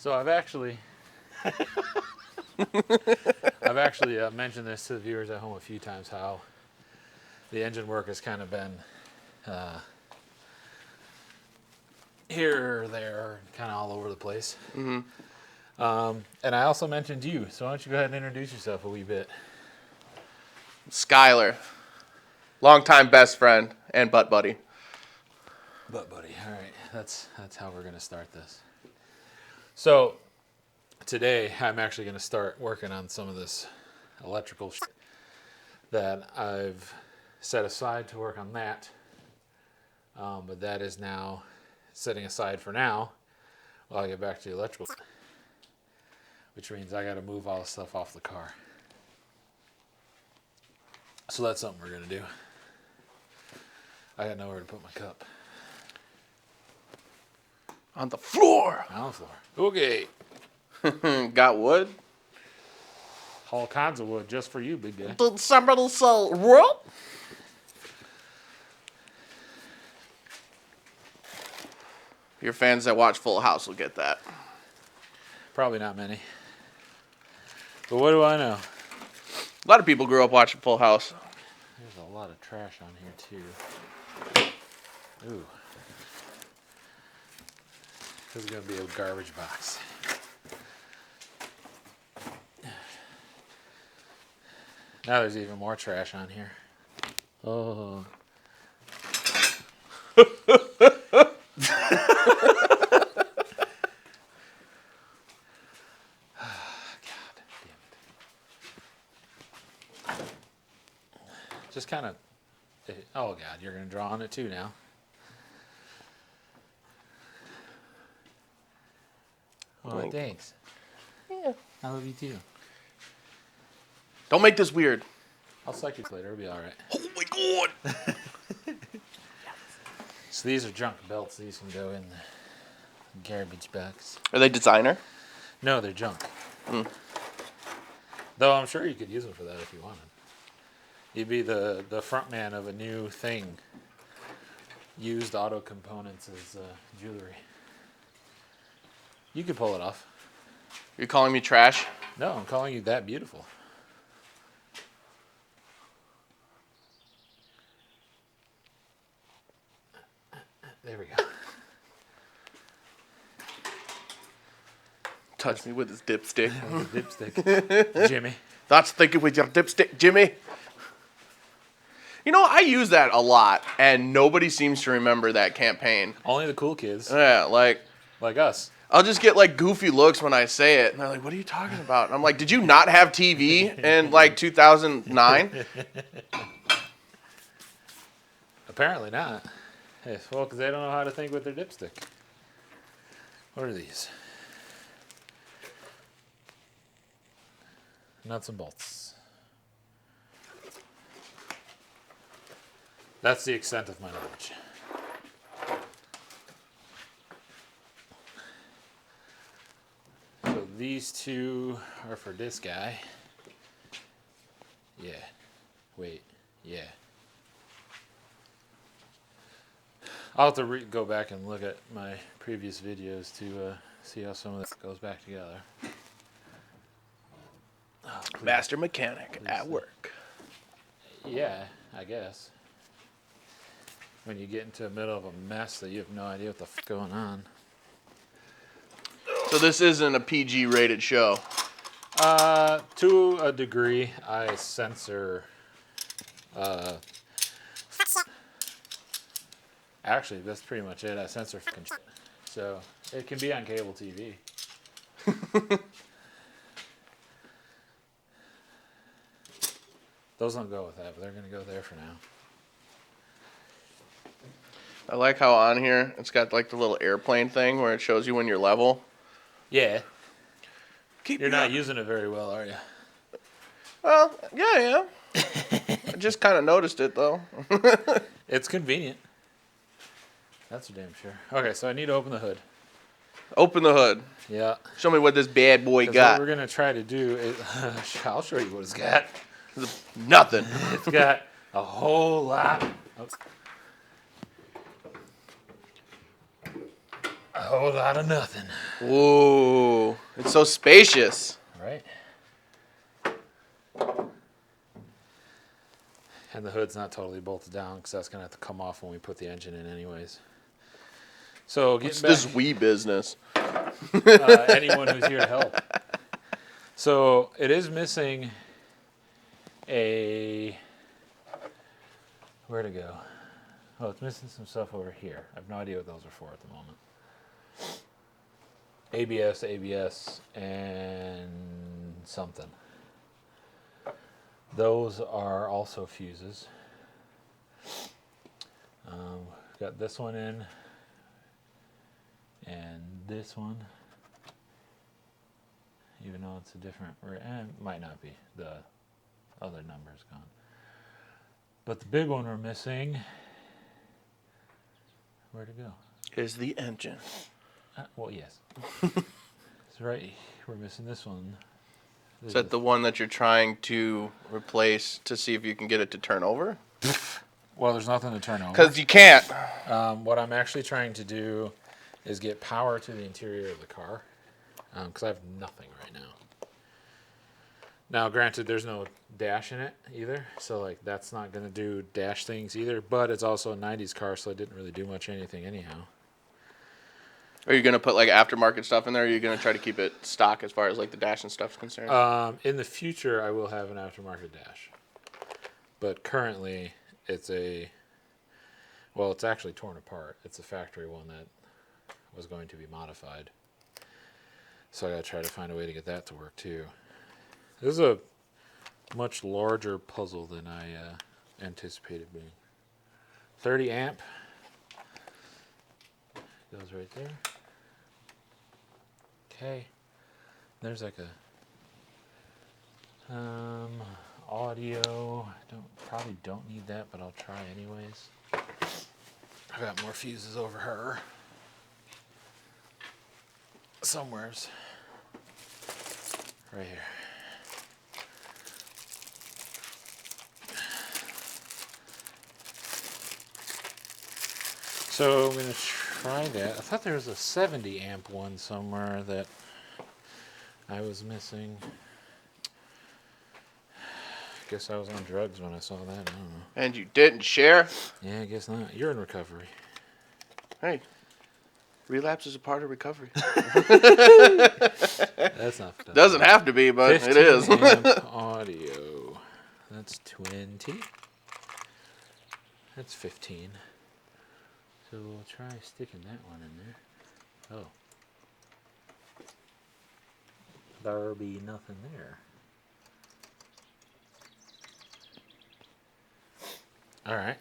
So I've actually mentioned this to the viewers at home a few times, how the engine work has kind of been here or there, kind of all over the place. Mm-hmm. And I also mentioned you, so why don't you go ahead and introduce yourself a wee bit. Skyler, longtime best friend and butt buddy. But buddy, all right, that's how we're gonna start this. So today I'm actually gonna start working on some of this electrical shit that I've set aside to work on that. But that is now setting aside for now while I get back to the electrical, which means I got to move all the stuff off the car. So that's something we're gonna do. I got nowhere to put my cup. On the floor. On the floor. Okay. Got wood? All kinds of wood just for you, big guy. Did somebody say wood? Your fans that watch Full House will get that. Probably not many. But what do I know? A lot of people grew up watching Full House. There's a lot of trash on here, too. Ooh. This is going to be a garbage box. Now there's even more trash on here. Oh. Just kind of, oh God, you're going to draw on it too now. Oh, thanks. Yeah. I love you too. Don't make this weird. I'll suck you later, it'll be all right. Oh my God. So these are junk belts. These can go in the garbage box. Are they designer? No, they're junk. Mm. Though I'm sure you could use them for that if you wanted. You'd be the front man of a new thing. Used auto components as jewelry. You could pull it off. You're calling me trash? No, I'm calling you that beautiful. There we go. Touch me with his dipstick. Dipstick. Jimmy. That's thinking with your dipstick, Jimmy. You know, I use that a lot, and nobody seems to remember that campaign. Only the cool kids. Yeah, like us. I'll just get like goofy looks when I say it, and they're like, "What are you talking about?" And I'm like, "Did you not have TV in like 2009?" Apparently not. Hey, well, because they don't know how to think with their dipstick. What are these? Nuts and bolts. That's the extent of my knowledge. So these two are for this guy. Yeah. Wait. Yeah. I'll have to go back and look at my previous videos to see how some of this goes back together. Oh, Master mechanic at work. Yeah, I guess. When you get into the middle of a mess that you have no idea what the f*** going on. So this isn't a PG rated show. To a degree, I censor. Actually, that's pretty much it. I censor f***ing shit. So it can be on cable TV. Those don't go with that, but they're going to go there for now. I like how on here it's got like the little airplane thing where it shows you when you're level. Yeah. You're not using it very well, are you? Well, yeah. I just kind of noticed it though. It's convenient. That's for damn sure. Okay, so I need to open the hood. Open the hood. Yeah. Show me what this bad boy 'Cause got. what we're going to try to do is... I'll show you what it's got. Nothing. It's got a whole lot... A whole lot of nothing. Whoa. Ooh, it's so spacious. Right? And the hood's not totally bolted down because that's going to have to come off when we put the engine in anyways. So getting It's back, this wee business. anyone who's here to help. So it is missing a, where to go? Oh, it's missing some stuff over here. I have no idea what those are for at the moment. ABS, and something. Those are also fuses. Got this one in, and this one. Even though it's a different, it might not be. The other number's gone. But the big one we're missing. Where to go? Is the engine. Well, yes. It's right. We're missing this one. Is that the one that you're trying to replace to see if you can get it to turn over? Well, there's nothing to turn over. Because you can't. What I'm actually trying to do is get power to the interior of the car. Because I have nothing right now. Now, granted, there's no dash in it either. So, like, that's not going to do dash things either. But it's also a 90s car, so it didn't really do much anything anyhow. Are you going to put, like, aftermarket stuff in there, or are you going to try to keep it stock as far as, like, the dash and stuff's concerned? In the future, I will have an aftermarket dash. But currently, it's it's actually torn apart. It's a factory one that was going to be modified. So I got to try to find a way to get that to work too. This is a much larger puzzle than I anticipated being. 30 amp. Goes right there. Okay. There's like a audio. Probably don't need that, but I'll try anyways. I got more fuses over her. Somewheres. Right here. So I'm going to try that. I thought there was a 70 amp one somewhere that I was missing. Guess I was on drugs when I saw that. I don't know. And you didn't share? Yeah, I guess not. You're in recovery. Hey, relapse is a part of recovery. That's not. Doesn't have to be, but it 15 is. amp audio. That's 20. That's 15. So we'll try sticking that one in there. Oh. There'll be nothing there. All right.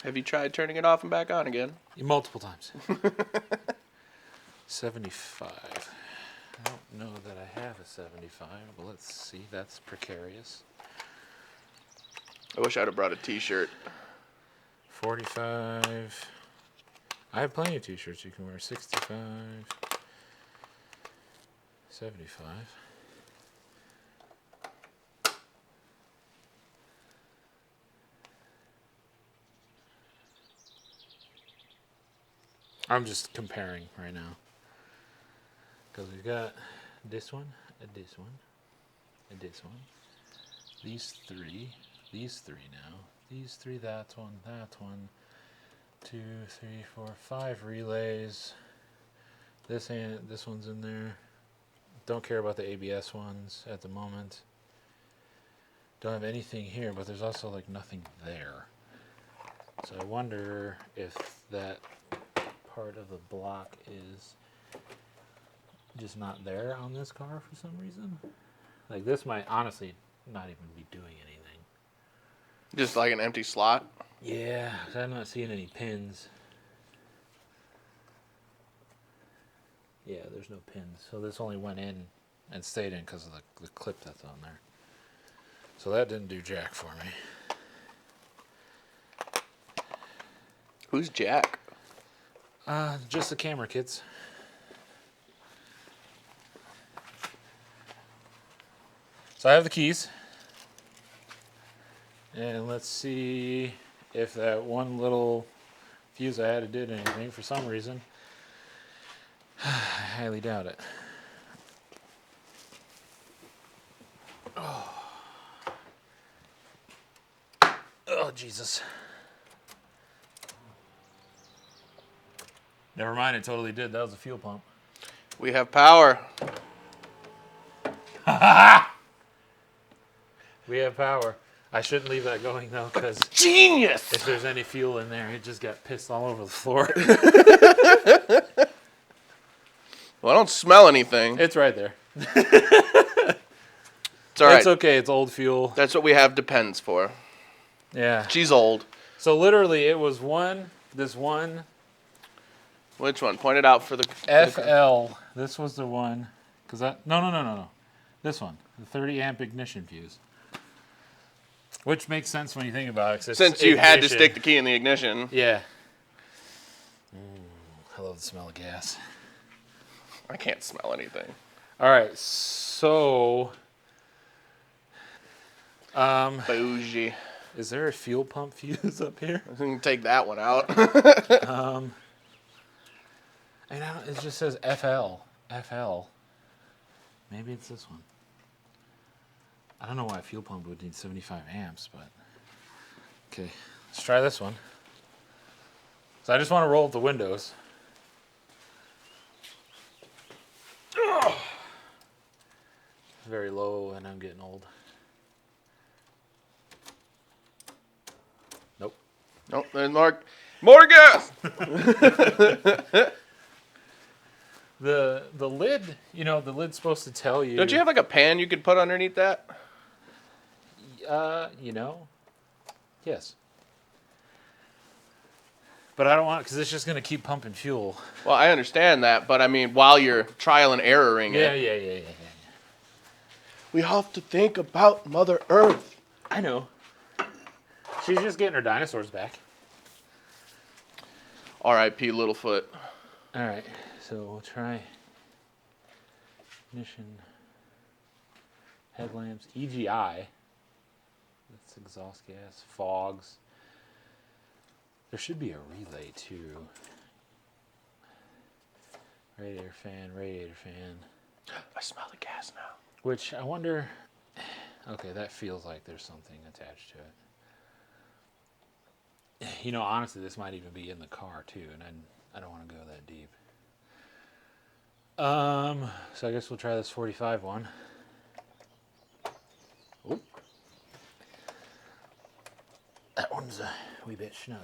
Have you tried turning it off and back on again? Multiple times. 75. I don't know that I have a 75, but let's see. That's precarious. I wish I'd have brought a t-shirt. 45. I have plenty of t-shirts you can wear. 65. 75. I'm just comparing right now. Because we've got this one, this one, and this one. These three now. These three, that one, 2, 3, 4, 5 relays. This one's in there. Don't care about the ABS ones at the moment. Don't have anything here, but there's also like nothing there. So I wonder if that part of the block is just not there on this car for some reason. Like this might honestly not even be doing anything. Just like an empty slot? Yeah, 'cause I'm not seeing any pins. Yeah, there's no pins. So this only went in and stayed in because of the clip that's on there. So that didn't do jack for me. Who's Jack? Just the camera kids. So I have the keys. And let's see if that one little fuse I added did anything for some reason. I highly doubt it. Oh, Jesus. Never mind, it totally did. That was a fuel pump. We have power. We have power. I shouldn't leave that going, though, because Genius! if there's any fuel in there, it just got pissed all over the floor. Well, I don't smell anything. It's right there. It's all right. It's okay. It's old fuel. That's what we have Depends for. Yeah. She's old. So literally, it was this one Which one? Point it out for the... FL. This was the one. No. This one. The 30 amp ignition fuse. Which makes sense when you think about it. 'Cause Since you had to ignition. stick the key in the ignition. Yeah. I love the smell of gas. I can't smell anything. All right, so Bougie. is there a fuel pump fuse up here? I can take that one out. And it just says FL. FL. Maybe it's this one. I don't know why a fuel pump would need 75 amps, but okay, let's try this one. So I just want to roll up the windows. Very low, and I'm getting old. Nope. Nope, there's more gas! The lid, the lid's supposed to tell you. Don't you have like a pan you could put underneath that? Yes. But I don't want, because it's just going to keep pumping fuel. Well, I understand that, but I mean, while you're trial and erroring Yeah. it. We have to think about Mother Earth. I know. She's just getting her dinosaurs back. R.I.P. Littlefoot. All right, so we'll try ignition, headlamps, EGI. That's exhaust gas, fogs. There should be a relay too. Radiator fan. I smell the gas now. Which I wonder. Okay, that feels like there's something attached to it. Honestly, this might even be in the car too, and I don't want to go that deep. So I guess we'll try this 45 one. Oop. That one's a wee bit snug.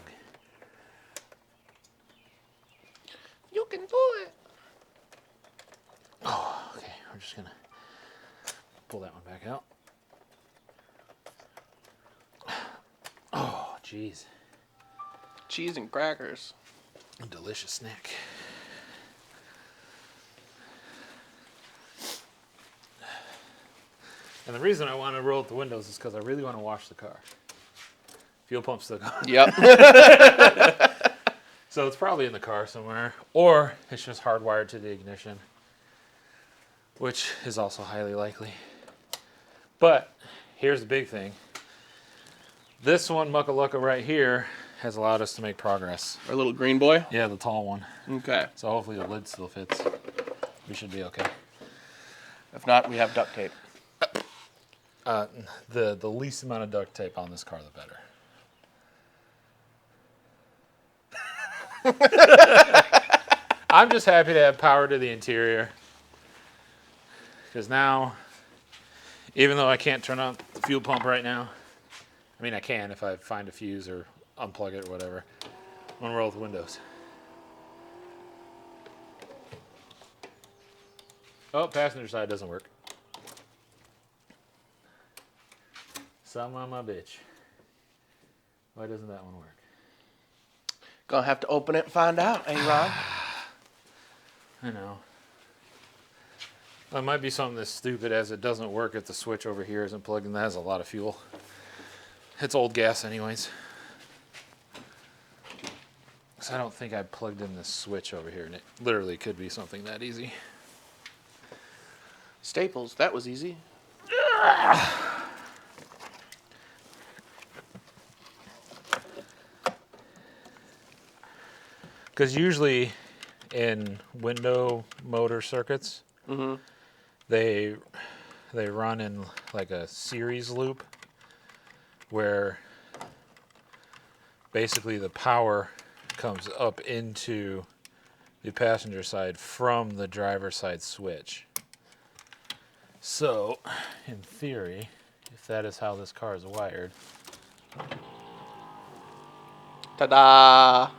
You can do it. Oh, okay. We're just gonna pull that one back out. Oh, jeez. Cheese and crackers. A delicious snack. And the reason I want to roll up the windows is because I really want to wash the car. Fuel pump's still going. Yep. So it's probably in the car somewhere. Or it's just hardwired to the ignition, which is also highly likely. But here's the big thing. This one, Muckalucka right here, has allowed us to make progress. Our little green boy? Yeah, the tall one. Okay. So hopefully the lid still fits. We should be okay. If not, we have duct tape. The least amount of duct tape on this car, the better. I'm just happy to have power to the interior. Because now, even though I can't turn on the fuel pump right now, I mean I can if I find a fuse or unplug it or whatever. I'm going to roll the windows. Oh, passenger side doesn't work. Son of my bitch. Why doesn't that one work? Gonna have to open it and find out, eh, Ron? I know. It might be something as stupid as it doesn't work if the switch over here isn't plugged in. That has a lot of fuel. It's old gas anyways. So I don't think I plugged in this switch over here, and it literally could be something that easy. Staples, that was easy. Because usually in window motor circuits, they they run in like a series loop where basically the power comes up into the passenger side from the driver's side switch. So, in theory, if that is how this car is wired, Ta-da!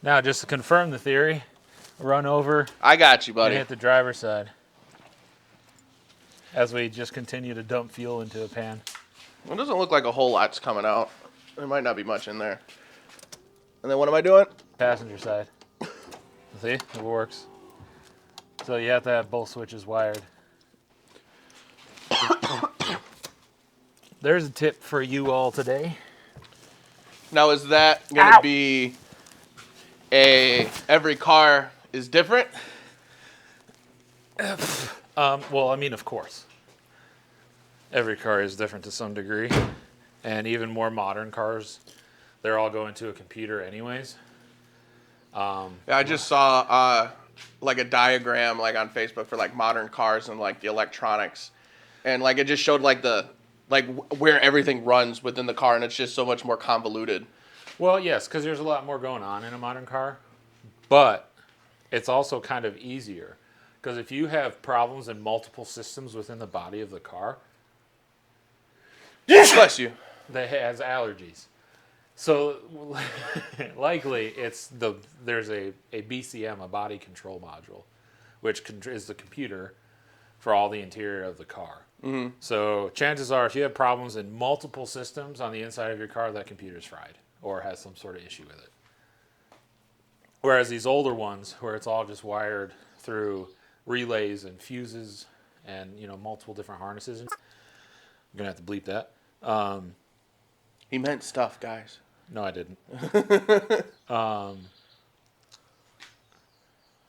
now just to confirm the theory, run over I got you, and buddy. hit the driver's side as we just continue to dump fuel into a pan. It doesn't look like a whole lot's coming out. There might not be much in there. And then what am I doing? Passenger side. See, it works. So you have to have both switches wired. There's a tip for you all today. Now, is that going to be every car is different? Well, I mean, of course. Every car is different to some degree. And even more modern cars, they're all going to a computer anyways. Yeah, I just saw like a diagram like on Facebook for like modern cars and like the electronics, and like it just showed like where everything runs within the car, and it's just so much more convoluted. Well, yes, because there's a lot more going on in a modern car. But it's also kind of easier. Because if you have problems in multiple systems within the body of the car, Bless you. that has allergies. So likely there's a BCM, a body control module, which is the computer for all the interior of the car. Mm-hmm. So chances are if you have problems in multiple systems on the inside of your car, that computer's fried or has some sort of issue with it. Whereas these older ones, where it's all just wired through relays and fuses and multiple different harnesses, I'm going to have to bleep that. He meant stuff, guys. No, I didn't.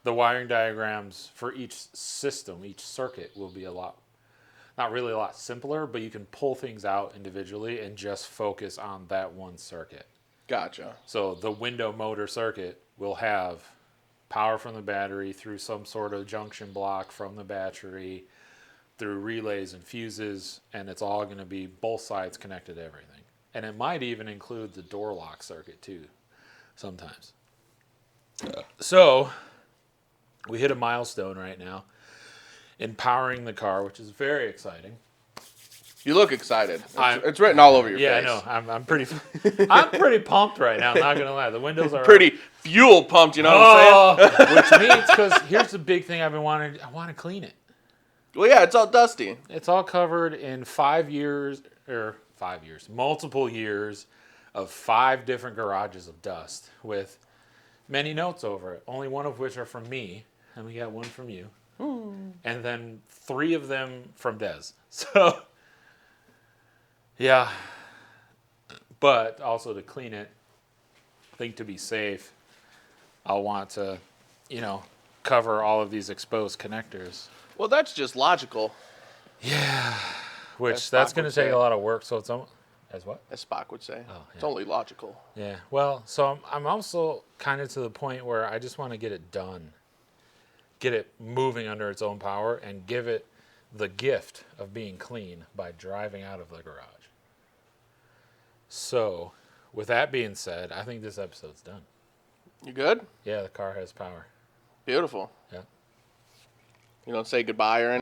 The wiring diagrams for each system, each circuit, will be not really a lot simpler, but you can pull things out individually and just focus on that one circuit. Gotcha. So the window motor circuit will have power from the battery through some sort of junction block from the battery, through relays and fuses, and it's all going to be both sides connected to everything. And it might even include the door lock circuit too, sometimes. So, we hit a milestone right now in powering the car, which is very exciting. You look excited. It's written all over your face. Yeah, I know. I'm pretty pumped right now. I'm not gonna lie. The windows are pretty fuel pumped. You know what I'm saying? Which means, because here's the big thing I've been wanting. I want to clean it. Well, yeah, it's all dusty. It's all covered in multiple years of 5 different garages of dust with many notes over it, only one of which are from me, and we got one from you, and then 3 of them from Des. So, yeah, but also to clean it, I think to be safe, I'll want to, cover all of these exposed connectors. Well, that's just logical. Yeah, which that's going to take a lot of work. So it's as what? As Spock would say. Oh, yeah. It's only logical. Yeah. Well, so I'm also kind of to the point where I just want to get it done, get it moving under its own power, and give it the gift of being clean by driving out of the garage. So, with that being said, I think this episode's done. You good? Yeah, the car has power. Beautiful. Yeah. You don't say goodbye or anything?